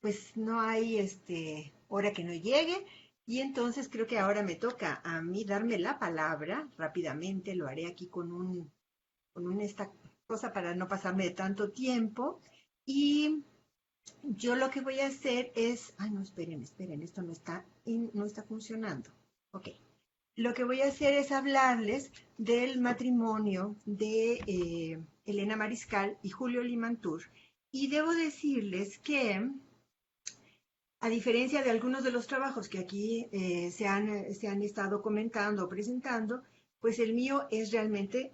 pues no hay hora que no llegue. Y entonces creo que ahora me toca a mí darme la palabra rápidamente. Lo haré aquí con esta cosa para no pasarme de tanto tiempo. Y yo lo que voy a hacer es, ay, no, esperen, esto no está funcionando. Ok. Lo que voy a hacer es hablarles del matrimonio de Elena Mariscal y Julio Limantur. Y debo decirles que, a diferencia de algunos de los trabajos que aquí se han estado comentando o presentando, pues el mío es realmente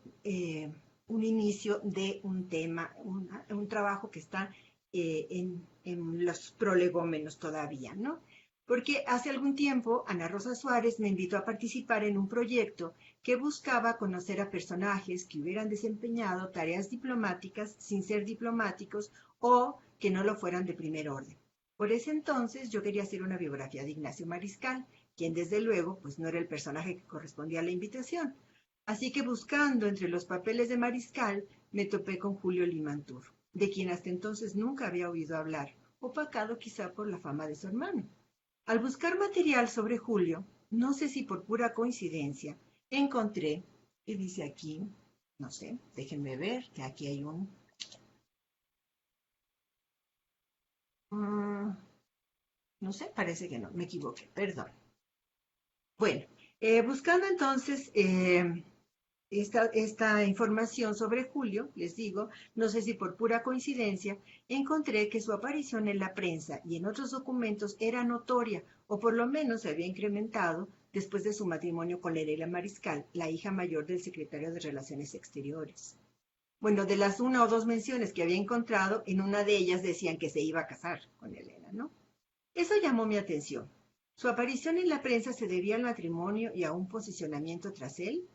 un inicio de un tema, un trabajo que está en los prolegómenos todavía, ¿no? Porque hace algún tiempo Ana Rosa Suárez me invitó a participar en un proyecto que buscaba conocer a personajes que hubieran desempeñado tareas diplomáticas sin ser diplomáticos o que no lo fueran de primer orden. Por ese entonces yo quería hacer una biografía de Ignacio Mariscal, quien desde luego pues no era el personaje que correspondía a la invitación. Así que buscando entre los papeles de Mariscal me topé con Julio Limantur, de quien hasta entonces nunca había oído hablar, opacado quizá por la fama de su hermano. Al buscar material sobre Julio, no sé si por pura coincidencia, encontré, y dice aquí, no sé, déjenme ver, que aquí hay uh, no sé, parece que no, me equivoqué, perdón. Bueno, buscando entonces esta información sobre Julio, les digo, no sé si por pura coincidencia, encontré que su aparición en la prensa y en otros documentos era notoria, o por lo menos se había incrementado después de su matrimonio con Lerela Mariscal, la hija mayor del secretario de Relaciones Exteriores. Bueno, de las una o dos menciones que había encontrado, en una de ellas decían que se iba a casar con Elena, ¿no? Eso llamó mi atención. ¿Su aparición en la prensa se debía al matrimonio y a un posicionamiento tras él?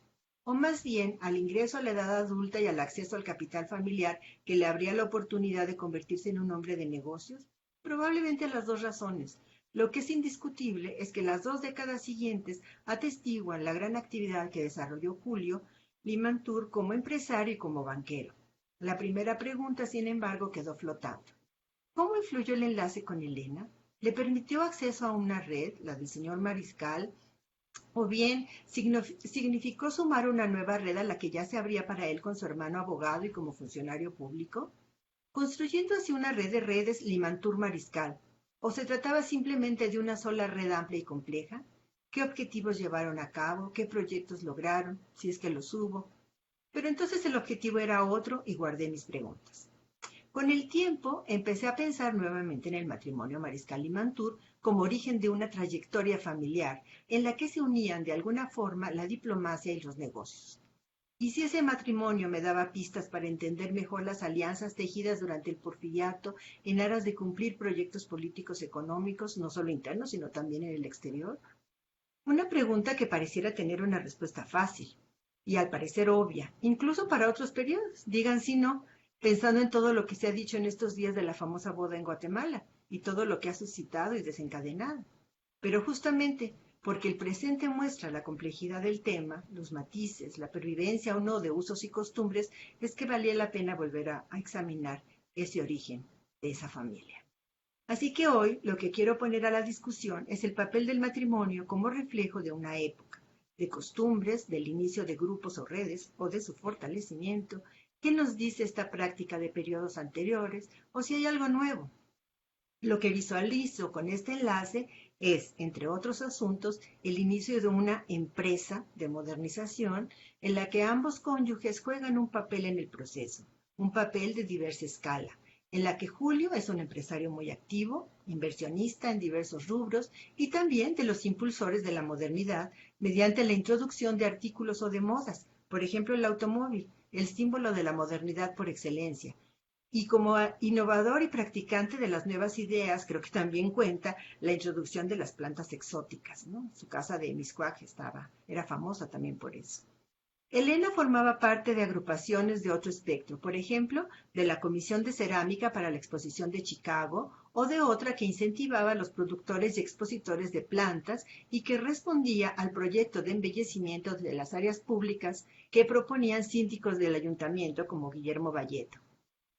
¿O más bien al ingreso a la edad adulta y al acceso al capital familiar que le abría la oportunidad de convertirse en un hombre de negocios? Probablemente las dos razones. Lo que es indiscutible es que las 2 décadas siguientes atestiguan la gran actividad que desarrolló Julio Limantur como empresario y como banquero. La primera pregunta, sin embargo, quedó flotando. ¿Cómo influyó el enlace con Elena? ¿Le permitió acceso a una red, la del señor Mariscal, o bien significó sumar una nueva red a la que ya se abría para él con su hermano abogado y como funcionario público? Construyendo así una red de redes Limantur Mariscal, ¿o se trataba simplemente de una sola red amplia y compleja? ¿Qué objetivos llevaron a cabo? ¿Qué proyectos lograron? Si es que los hubo. Pero entonces el objetivo era otro y guardé mis preguntas. Con el tiempo empecé a pensar nuevamente en el matrimonio Mariscal y Mantur como origen de una trayectoria familiar en la que se unían de alguna forma la diplomacia y los negocios. Y si ese matrimonio me daba pistas para entender mejor las alianzas tejidas durante el porfiriato en aras de cumplir proyectos políticos económicos, no solo internos, sino también en el exterior. Una pregunta que pareciera tener una respuesta fácil y al parecer obvia, incluso para otros periodos, digan si no, pensando en todo lo que se ha dicho en estos días de la famosa boda en Guatemala y todo lo que ha suscitado y desencadenado. Pero justamente porque el presente muestra la complejidad del tema, los matices, la pervivencia o no de usos y costumbres, es que valía la pena volver a examinar ese origen de esa familia. Así que hoy lo que quiero poner a la discusión es el papel del matrimonio como reflejo de una época, de costumbres, del inicio de grupos o redes o de su fortalecimiento. ¿Qué nos dice esta práctica de periodos anteriores o si hay algo nuevo? Lo que visualizo con este enlace es, entre otros asuntos, el inicio de una empresa de modernización en la que ambos cónyuges juegan un papel en el proceso, un papel de diversa escala, en la que Julio es un empresario muy activo, inversionista en diversos rubros y también de los impulsores de la modernidad mediante la introducción de artículos o de modas, por ejemplo el automóvil, el símbolo de la modernidad por excelencia, y como innovador y practicante de las nuevas ideas, creo que también cuenta la introducción de las plantas exóticas, ¿no? Su casa de Miscuac era famosa también por eso. Elena formaba parte de agrupaciones de otro espectro, por ejemplo, de la Comisión de Cerámica para la Exposición de Chicago o de otra que incentivaba a los productores y expositores de plantas y que respondía al proyecto de embellecimiento de las áreas públicas que proponían síndicos del ayuntamiento como Guillermo Valleto.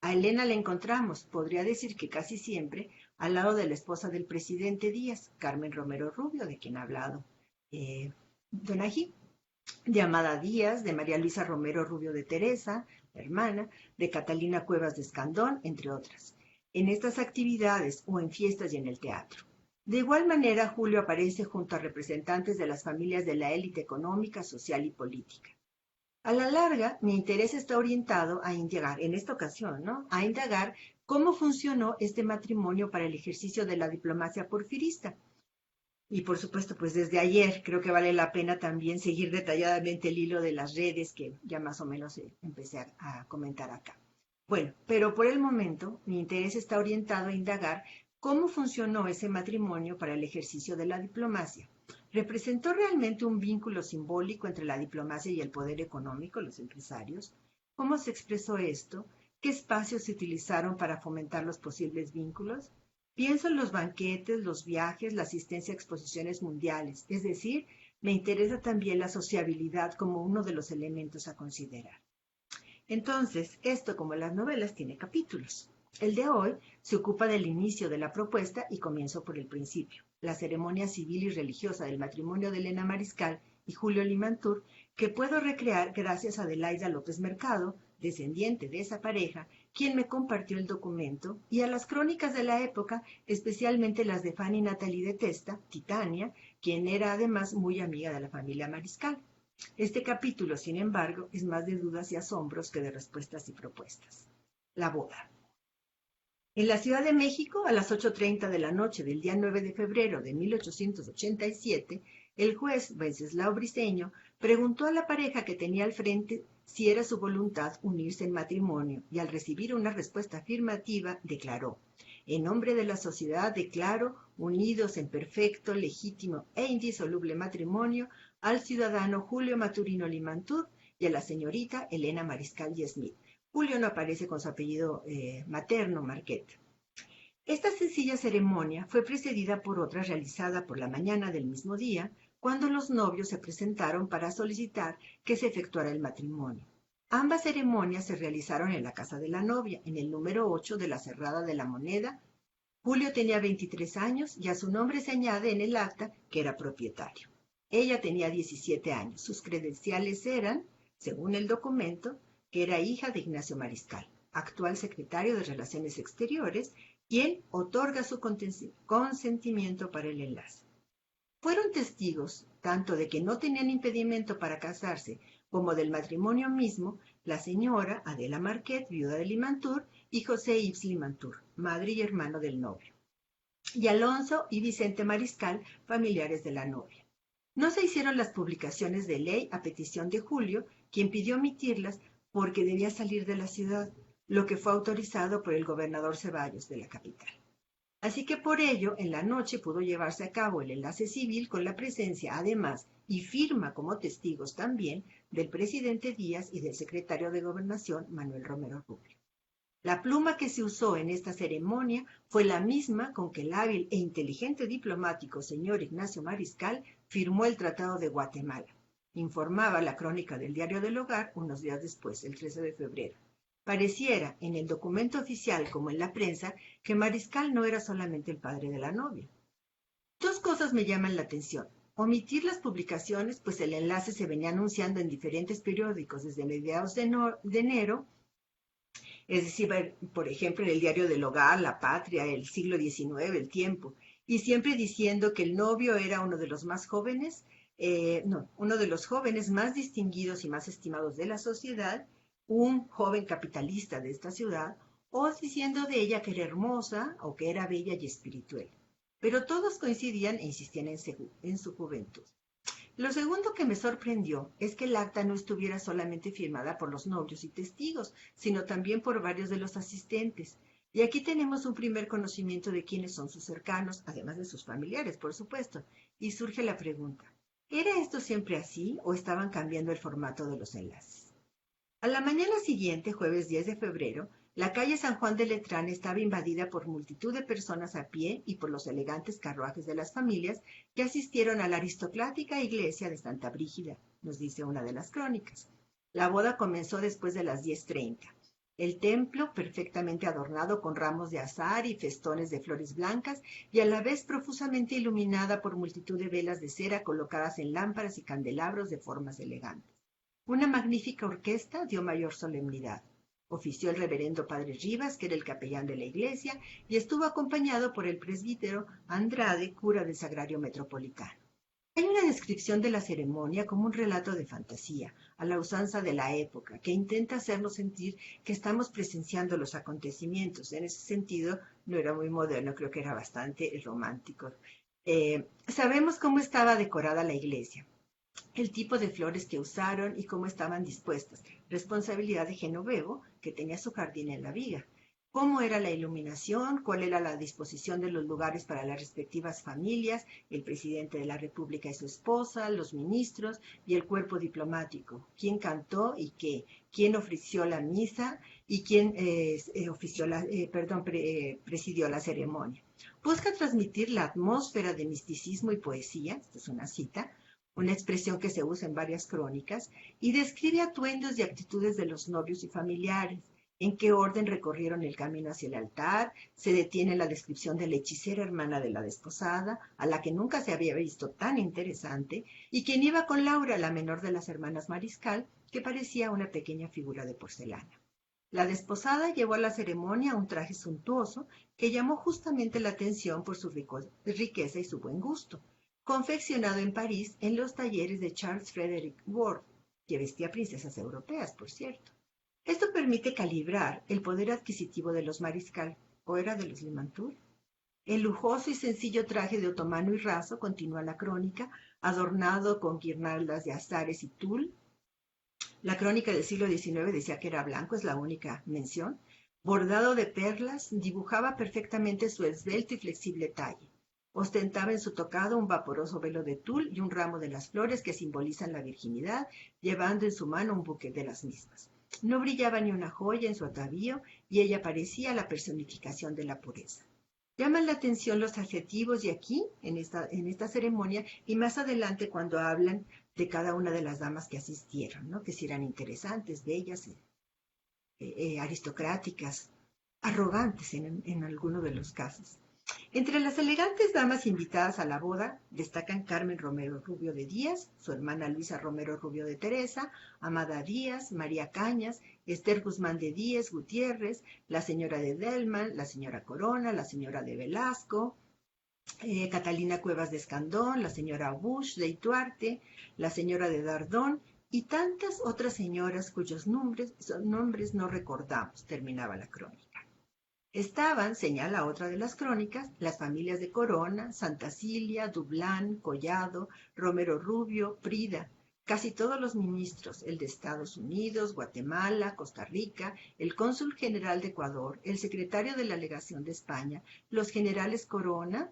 A Elena la encontramos, podría decir que casi siempre, al lado de la esposa del presidente Díaz, Carmen Romero Rubio, de quien ha hablado Don Ají, de Amada Díaz, de María Luisa Romero Rubio de Teresa, la hermana, de Catalina Cuevas de Escandón, entre otras, en estas actividades o en fiestas y en el teatro. De igual manera, Julio aparece junto a representantes de las familias de la élite económica, social y política. A la larga, mi interés está orientado a indagar, en esta ocasión, ¿no? A indagar cómo funcionó este matrimonio para el ejercicio de la diplomacia porfirista. Y por supuesto, pues desde ayer creo que vale la pena también seguir detalladamente el hilo de las redes que ya más o menos empecé a comentar acá. Bueno, pero por el momento mi interés está orientado a indagar cómo funcionó ese matrimonio para el ejercicio de la diplomacia. ¿Representó realmente un vínculo simbólico entre la diplomacia y el poder económico, los empresarios? ¿Cómo se expresó esto? ¿Qué espacios se utilizaron para fomentar los posibles vínculos? Pienso en los banquetes, los viajes, la asistencia a exposiciones mundiales, es decir, me interesa también la sociabilidad como uno de los elementos a considerar. Entonces, esto, como las novelas, tiene capítulos. El de hoy se ocupa del inicio de la propuesta y comienzo por el principio, la ceremonia civil y religiosa del matrimonio de Elena Mariscal y Julio Limantur, que puedo recrear gracias a Adelaida López Mercado, descendiente de esa pareja, quien me compartió el documento, y a las crónicas de la época, especialmente las de Fanny Natalie de Testa, Titania, quien era además muy amiga de la familia Mariscal. Este capítulo, sin embargo, es más de dudas y asombros que de respuestas y propuestas. La boda. En la Ciudad de México, a las 8:30 de la noche del día 9 de febrero de 1887, el juez Wenceslao Briceño preguntó a la pareja que tenía al frente si era su voluntad unirse en matrimonio y al recibir una respuesta afirmativa declaró: en nombre de la sociedad declaro unidos en perfecto, legítimo e indisoluble matrimonio al ciudadano Julio Maturino Limantur y a la señorita Elena Mariscal y Smith. Julio no aparece con su apellido materno, Marquette. Esta sencilla ceremonia fue precedida por otra realizada por la mañana del mismo día, cuando los novios se presentaron para solicitar que se efectuara el matrimonio. Ambas ceremonias se realizaron en la casa de la novia, en el número 8 de la Cerrada de la Moneda. Julio tenía 23 años y a su nombre se añade en el acta que era propietario. Ella tenía 17 años. Sus credenciales eran, según el documento, que era hija de Ignacio Mariscal, actual secretario de Relaciones Exteriores, quien otorga su consentimiento para el enlace. Fueron testigos tanto de que no tenían impedimento para casarse como del matrimonio mismo la señora Adela Marquette, viuda de Limantur, y José Ives Limantur, madre y hermano del novio, y Alonso y Vicente Mariscal, familiares de la novia. No se hicieron las publicaciones de ley a petición de Julio, quien pidió omitirlas porque debía salir de la ciudad, lo que fue autorizado por el gobernador Ceballos de la capital. Así que por ello, en la noche pudo llevarse a cabo el enlace civil con la presencia, además, y firma como testigos también, del presidente Díaz y del secretario de Gobernación, Manuel Romero Rubio. La pluma que se usó en esta ceremonia fue la misma con que el hábil e inteligente diplomático señor Ignacio Mariscal firmó el Tratado de Guatemala, informaba la crónica del Diario del Hogar unos días después, el 13 de febrero. Pareciera, en el documento oficial como en la prensa, que Mariscal no era solamente el padre de la novia. Dos cosas me llaman la atención. Omitir las publicaciones, pues el enlace se venía anunciando en diferentes periódicos desde mediados de enero, es decir, por ejemplo, en el Diario del Hogar, La Patria, el Siglo XIX, El Tiempo, y siempre diciendo que el novio era uno de los más jóvenes, uno de los jóvenes más distinguidos y más estimados de la sociedad, un joven capitalista de esta ciudad, o diciendo de ella que era hermosa o que era bella y espiritual. Pero todos coincidían e insistían en su juventud. Lo segundo que me sorprendió es que el acta no estuviera solamente firmada por los novios y testigos, sino también por varios de los asistentes. Y aquí tenemos un primer conocimiento de quiénes son sus cercanos, además de sus familiares, por supuesto. Y surge la pregunta, ¿era esto siempre así o estaban cambiando el formato de los enlaces? A la mañana siguiente, jueves 10 de febrero, la calle San Juan de Letrán estaba invadida por multitud de personas a pie y por los elegantes carruajes de las familias que asistieron a la aristocrática iglesia de Santa Brígida, nos dice una de las crónicas. La boda comenzó después de las 10:30. El templo, perfectamente adornado con ramos de azahar y festones de flores blancas, y a la vez profusamente iluminada por multitud de velas de cera colocadas en lámparas y candelabros de formas elegantes. Una magnífica orquesta dio mayor solemnidad. Ofició el reverendo padre Rivas, que era el capellán de la iglesia, y estuvo acompañado por el presbítero Andrade, cura del Sagrario Metropolitano. Hay una descripción de la ceremonia como un relato de fantasía, a la usanza de la época, que intenta hacernos sentir que estamos presenciando los acontecimientos. En ese sentido, no era muy moderno, creo que era bastante romántico. Sabemos cómo estaba decorada la iglesia, el tipo de flores que usaron y cómo estaban dispuestas. Responsabilidad de Genovevo, que tenía su jardín en la viga. Cómo era la iluminación, cuál era la disposición de los lugares para las respectivas familias, el presidente de la República y su esposa, los ministros y el cuerpo diplomático. Quién cantó y qué, quién ofició la misa y quién presidió la ceremonia. Busca transmitir la atmósfera de misticismo y poesía, esta es una cita, una expresión que se usa en varias crónicas, y describe atuendos y actitudes de los novios y familiares, en qué orden recorrieron el camino hacia el altar, se detiene la descripción de la hechicera hermana de la desposada, a la que nunca se había visto tan interesante, y quien iba con Laura, la menor de las hermanas Mariscal, que parecía una pequeña figura de porcelana. La desposada llevó a la ceremonia un traje suntuoso que llamó justamente la atención por su riqueza y su buen gusto, confeccionado en París en los talleres de Charles Frederick Ward, que vestía princesas europeas, por cierto. Esto permite calibrar el poder adquisitivo de los Mariscal, o era de los Limantour. El lujoso y sencillo traje de otomano y raso, continúa la crónica, adornado con guirnaldas de azares y tul. La crónica del siglo XIX decía que era blanco, es la única mención. Bordado de perlas, dibujaba perfectamente su esbelto y flexible talle. Ostentaba en su tocado un vaporoso velo de tul y un ramo de las flores que simbolizan la virginidad, llevando en su mano un buque de las mismas. No brillaba ni una joya en su atavío y ella parecía la personificación de la pureza. Llaman la atención los adjetivos y aquí, en esta ceremonia, y más adelante cuando hablan de cada una de las damas que asistieron, ¿no? Que si eran interesantes, bellas, aristocráticas, arrogantes en alguno de los casos. Entre las elegantes damas invitadas a la boda destacan Carmen Romero Rubio de Díaz, su hermana Luisa Romero Rubio de Teresa, Amada Díaz, María Cañas, Esther Guzmán de Díez Gutiérrez, la señora de Delman, la señora Corona, la señora de Velasco, Catalina Cuevas de Escandón, la señora Bush de Ituarte, la señora de Dardón y tantas otras señoras cuyos nombres no recordamos, terminaba la crónica. Estaban, señala otra de las crónicas, las familias de Corona, Santa Cilia, Dublán, Collado, Romero Rubio, Prida, casi todos los ministros, el de Estados Unidos, Guatemala, Costa Rica, el cónsul general de Ecuador, el secretario de la legación de España, los generales Corona,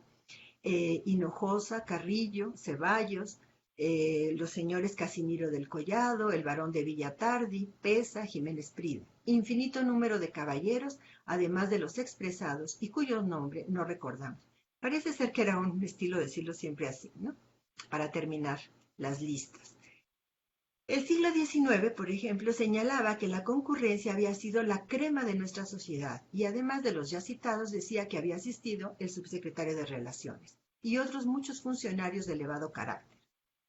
Hinojosa, Carrillo, Ceballos, los señores Casimiro del Collado, el barón de Villatardi, Pesa, Jiménez Prida. Infinito número de caballeros, además de los expresados y cuyo nombre no recordamos. Parece ser que era un estilo decirlo siempre así, ¿no? Para terminar las listas. El siglo XIX, por ejemplo, señalaba que la concurrencia había sido la crema de nuestra sociedad y además de los ya citados decía que había asistido el subsecretario de Relaciones y otros muchos funcionarios de elevado carácter.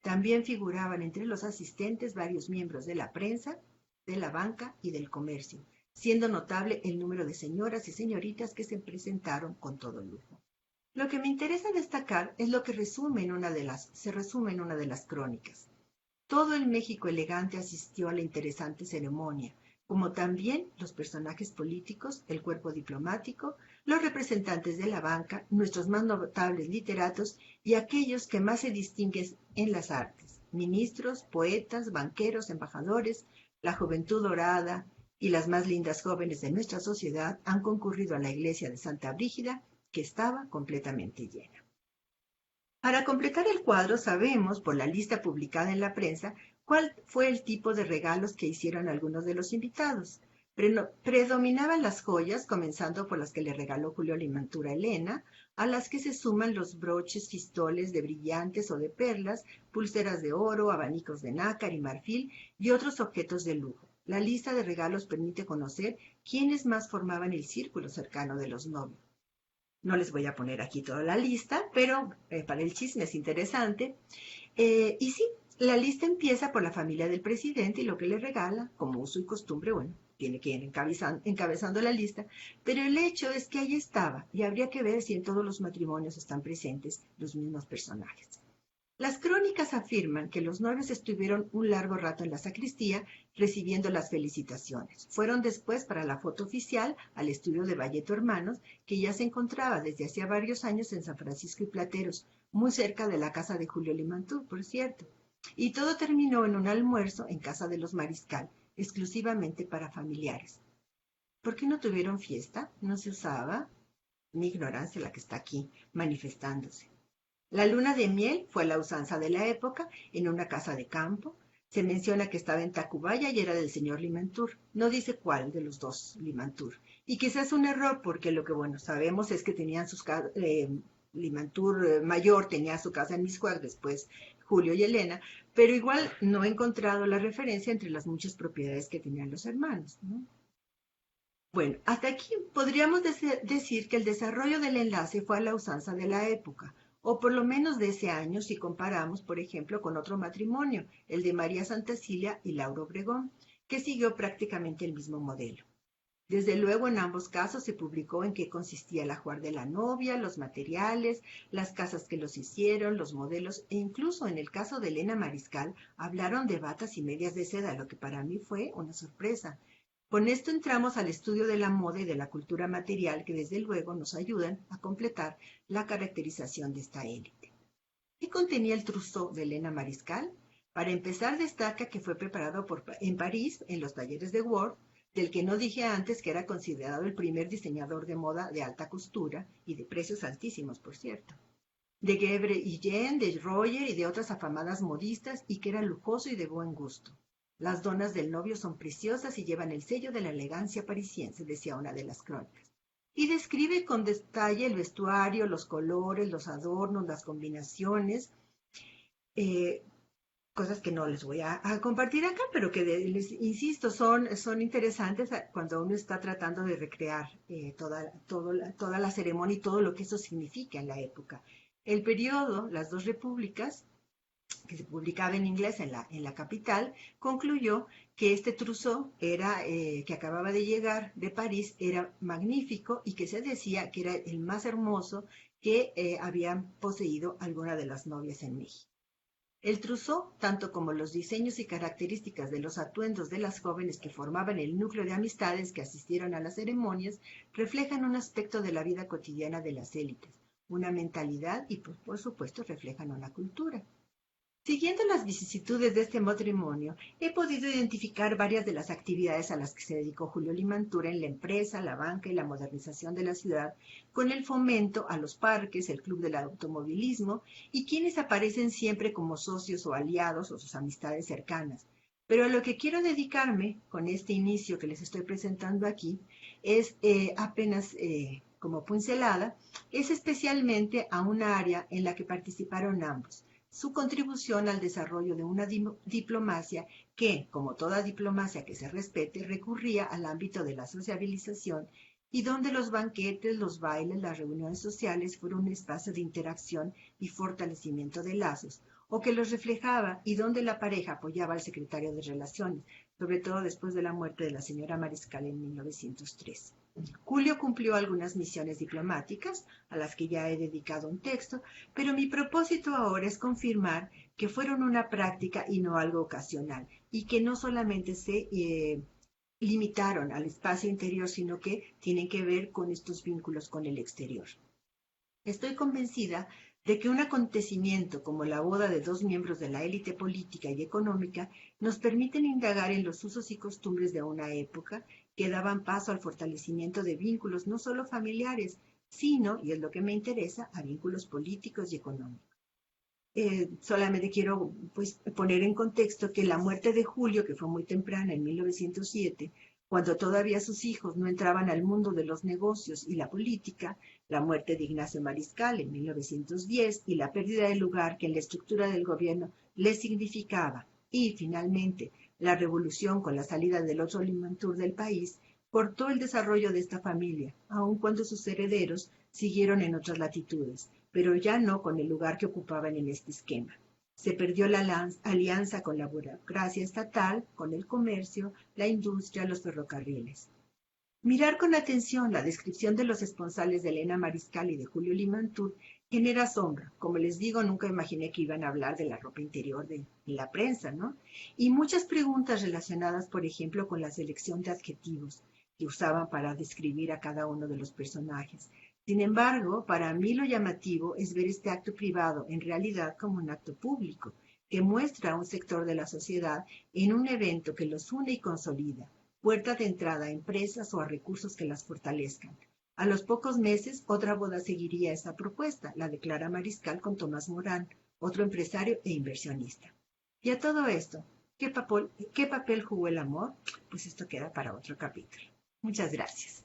También figuraban entre los asistentes varios miembros de la prensa, de la banca y del comercio, siendo notable el número de señoras y señoritas que se presentaron con todo lujo. Lo que me interesa destacar es lo que se resume en una de las crónicas. Todo el México elegante asistió a la interesante ceremonia, como también los personajes políticos, el cuerpo diplomático, los representantes de la banca, nuestros más notables literatos y aquellos que más se distinguen en las artes, ministros, poetas, banqueros, embajadores, la juventud dorada y las más lindas jóvenes de nuestra sociedad han concurrido a la iglesia de Santa Brígida, que estaba completamente llena. Para completar el cuadro sabemos, por la lista publicada en la prensa, cuál fue el tipo de regalos que hicieron algunos de los invitados. Predominaban las joyas, comenzando por las que le regaló Julio Limantura a Elena, a las que se suman los broches, fistoles de brillantes o de perlas, pulseras de oro, abanicos de nácar y marfil y otros objetos de lujo. La lista de regalos permite conocer quiénes más formaban el círculo cercano de los novios. No les voy a poner aquí toda la lista, pero para el chisme es interesante. Y sí, la lista empieza por la familia del presidente y lo que le regala, como uso y costumbre, bueno, tiene que ir encabezando la lista, pero el hecho es que ahí estaba y habría que ver si en todos los matrimonios están presentes los mismos personajes. Las crónicas afirman que los novios estuvieron un largo rato en la sacristía recibiendo las felicitaciones. Fueron después para la foto oficial al estudio de Valleto Hermanos, que ya se encontraba desde hacía varios años en San Francisco y Plateros, muy cerca de la casa de Julio Limantú, por cierto. Y todo terminó en un almuerzo en casa de los Mariscal, exclusivamente para familiares. ¿Por qué no tuvieron fiesta? ¿No se usaba? Mi ignorancia la que está aquí, manifestándose. La luna de miel fue la usanza de la época en una casa de campo. Se menciona que estaba en Tacubaya y era del señor Limantur. No dice cuál de los dos Limantur. Y quizás un error porque lo que, bueno, sabemos es que tenían sus Limantur mayor tenía su casa en Miscuac, después Julio y Elena, pero igual no he encontrado la referencia entre las muchas propiedades que tenían los hermanos, ¿no? Bueno, hasta aquí podríamos decir que el desarrollo del enlace fue a la usanza de la época, o por lo menos de ese año si comparamos, por ejemplo, con otro matrimonio, el de María Santacilia y Lauro Obregón, que siguió prácticamente el mismo modelo. Desde luego, en ambos casos se publicó en qué consistía el ajuar de la novia, los materiales, las casas que los hicieron, los modelos, e incluso en el caso de Elena Mariscal, hablaron de batas y medias de seda, lo que para mí fue una sorpresa. Con esto entramos al estudio de la moda y de la cultura material que desde luego nos ayudan a completar la caracterización de esta élite. ¿Qué contenía el trousseau de Elena Mariscal? Para empezar, destaca que fue preparado en París, en los talleres de Ward, del que no dije antes que era considerado el primer diseñador de moda de alta costura y de precios altísimos, por cierto. De Gebre y Jean, de Roger y de otras afamadas modistas, y que era lujoso y de buen gusto. Las donas del novio son preciosas y llevan el sello de la elegancia parisiense, decía una de las crónicas. Y describe con detalle el vestuario, los colores, los adornos, las combinaciones, cosas que no les voy a compartir acá, pero que les insisto, son interesantes cuando uno está tratando de recrear toda la ceremonia y todo lo que eso significa en la época. El periodo, las dos repúblicas, que se publicaba en inglés en la capital, concluyó que este trousseau que acababa de llegar de París era magnífico y que se decía que era el más hermoso que habían poseído alguna de las novias en México. El trousseau, tanto como los diseños y características de los atuendos de las jóvenes que formaban el núcleo de amistades que asistieron a las ceremonias, reflejan un aspecto de la vida cotidiana de las élites, una mentalidad y, pues, por supuesto, reflejan una cultura. Siguiendo las vicisitudes de este matrimonio, he podido identificar varias de las actividades a las que se dedicó Julio Limantura en la empresa, la banca y la modernización de la ciudad, con el fomento a los parques, el club del automovilismo y quienes aparecen siempre como socios o aliados o sus amistades cercanas. Pero a lo que quiero dedicarme con este inicio que les estoy presentando aquí es apenas como pincelada, es especialmente a un área en la que participaron ambos, su contribución al desarrollo de una diplomacia que, como toda diplomacia que se respete, recurría al ámbito de la sociabilización y donde los banquetes, los bailes, las reuniones sociales fueron un espacio de interacción y fortalecimiento de lazos, o que los reflejaba y donde la pareja apoyaba al secretario de Relaciones, sobre todo después de la muerte de la señora Mariscal en 1903. Julio cumplió algunas misiones diplomáticas, a las que ya he dedicado un texto, pero mi propósito ahora es confirmar que fueron una práctica y no algo ocasional, y que no solamente se limitaron al espacio interior, sino que tienen que ver con estos vínculos con el exterior. Estoy convencida de que un acontecimiento como la boda de dos miembros de la élite política y económica nos permiten indagar en los usos y costumbres de una época que daban paso al fortalecimiento de vínculos no solo familiares, sino, y es lo que me interesa, a vínculos políticos y económicos. Solamente quiero poner en contexto que la muerte de Julio, que fue muy temprana, en 1907, cuando todavía sus hijos no entraban al mundo de los negocios y la política, la muerte de Ignacio Mariscal en 1910 y la pérdida del lugar que en la estructura del gobierno le significaba, y finalmente La revolución, con la salida del otro Limantour del país, cortó el desarrollo de esta familia, aun cuando sus herederos siguieron en otras latitudes, pero ya no con el lugar que ocupaban en este esquema. Se perdió la alianza con la burocracia estatal, con el comercio, la industria, los ferrocarriles. Mirar con atención la descripción de los esponsales de Elena Mariscal y de Julio Limantour genera asombro. Como les digo, nunca imaginé que iban a hablar de la ropa interior de la prensa, ¿no? Y muchas preguntas relacionadas, por ejemplo, con la selección de adjetivos que usaban para describir a cada uno de los personajes. Sin embargo, para mí lo llamativo es ver este acto privado en realidad como un acto público, que muestra a un sector de la sociedad en un evento que los une y consolida, puerta de entrada a empresas o a recursos que las fortalezcan. A los pocos meses, otra boda seguiría esa propuesta, la de Clara Mariscal con Tomás Morán, otro empresario e inversionista. Y a todo esto, ¿qué papel jugó el amor? Pues esto queda para otro capítulo. Muchas gracias.